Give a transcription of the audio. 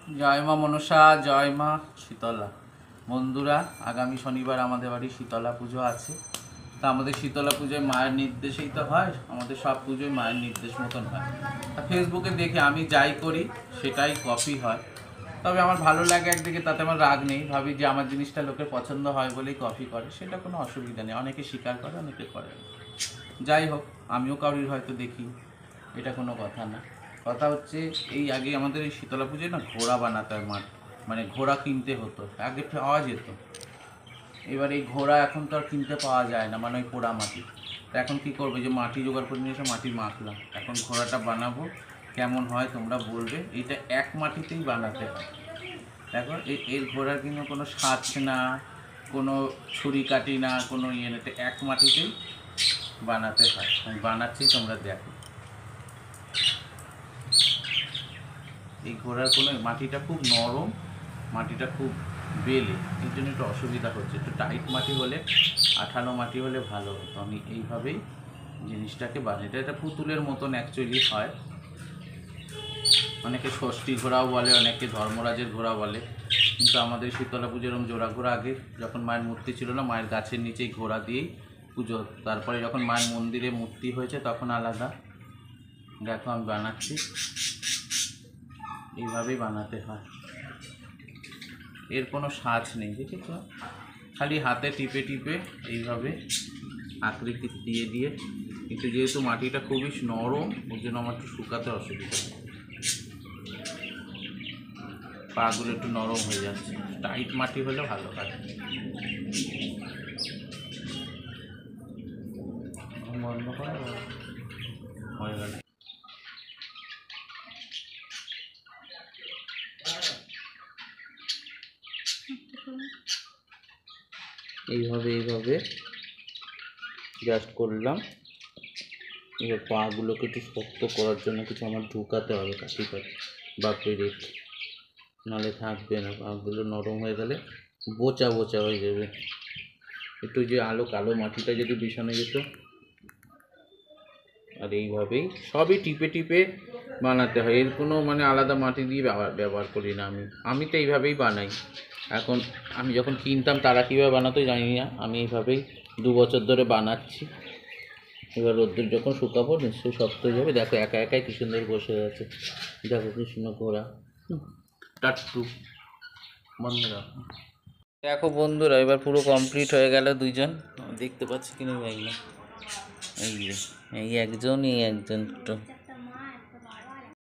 জয় মা মনসা, জয় মা শীতলা। বন্ধুরা, আগামী শনিবার আমাদের বাড়ি শীতলা পুজো আছে। তা আমাদের শীতলা পুজোয় মায়ের নির্দেশেই তো হয়, আমাদের সব পুজোয় মায়ের নির্দেশ মতন হয়। তা ফেসবুকে দেখে আমি যাই করি সেটাই কপি হয়। তবে আমার ভালো লাগে একদিকে, তাতে আমার রাগ নেই। ভাবি যে আমার জিনিসটা লোকের পছন্দ হয় বলেই কপি করে, সেটা কোনো অসুবিধা নেই। অনেকে স্বীকার করে, অনেকে করে না। যাই হোক, আমিও কারোর হয়তো দেখি, এটা কোনো কথা না। কথা হচ্ছে, এই আগে আমাদের এই শীতলা পুজোয় না ঘোড়া বানাতে হয় মাঠ, মানে ঘোড়া কিনতে হতো, আগে পাওয়া যেত। এবার এই ঘোড়া এখন তো আর কিনতে পাওয়া যায় না, মানে ওই পোড়া মাটি। তো এখন কী করবে, যে মাটি জোগাড় করে নিয়ে এসে মাটি মাখলাম, এখন ঘোড়াটা বানাবো। কেমন হয় তোমরা বলবে। এইটা এক মাটিতেই বানাতে হয়। দেখো, এর ঘোড়ার কিন্তু কোনো সাজ না, কোনো ছুরি কাটি না, কোনো ইয়ে না, এক মাটিতেই বানাতে হয়। আমি বানাচ্ছি, তোমরা দেখো। এই ঘোড়ার কোনো মাটিটা খুব নরম, মাটিটা খুব বেলে, এই জন্য একটু অসুবিধা হচ্ছে। একটু টাইট মাটি হলে, আঠালো মাটি হলে ভালো হতো। আমি এইভাবেই জিনিসটাকে বানাই। এটা পুতুলের মতন অ্যাকচুয়ালি হয়। অনেকে ষষ্ঠী ঘোড়াও বলে, অনেকে ধর্মরাজের ঘোড়া বলে। কিন্তু আমাদের শীতলা পুজোর জোড়া ঘোড়া আগে যখন মায়ের মূর্তি ছিল না, মায়ের গাছের নিচেই ঘোড়া দিয়েই পুজো হতো। তারপরে যখন মায়ের মন্দিরে মূর্তি হয়েছে তখন আলাদা। দেখো আমি বানাচ্ছি, এইভাবেই বানাতে হয়। এর কোনো সাজ নেই, দেখেছ? খালি হাতে টিপে টিপে এইভাবে আকৃতি দিয়ে দিয়ে। কিন্তু যেহেতু মাটিটা খুবই নরম, ওর জন্য আমার একটু শুকাতে অসুবিধা হয়, পাগুলো একটু নরম হয়ে যাচ্ছে। টাইট মাটি হলে ভালো হয়। বন্ধ করা হয়ে গেল। এইভাবে এইভাবে জাস্ট করলাম। এবার পাগুলোকে একটু শক্ত করার জন্য কিছু আমার ঢুকাতে হবে, কাটি কাটি বা পেরেক, নাহলে থাকবে না। পাগুলো নরম হয়ে গেলে বোচা বোচা হয়ে যাবে। একটু যে আলো কালো মাটিটা যদি বিছানো যেত। আর এইভাবেই সবই টিপে টিপে বানাতে হয়। এর কোনো মানে আলাদা মাটি দিয়ে ব্যবহার করি না আমি তো এইভাবেই বানাই। এখন আমি যখন কিনতাম তারা কীভাবে বানাতো জানি না, আমি এইভাবেই 2 বছর ধরে বানাচ্ছি। এবার রোদ্দুর যখন শুকাবো নিশ্চয়ই শক্ত হয়ে যাবে। দেখো একা একাই কি সুন্দর বসে আছে। দেখো কি সুন্দর ঘোড়া, টাট্টু। বন্ধুরা দেখো, বন্ধুরা এবার পুরো কমপ্লিট হয়ে গেল। দুইজন দেখতে পাচ্ছি কিনা জানি না, এই একজন, এই একজন একটু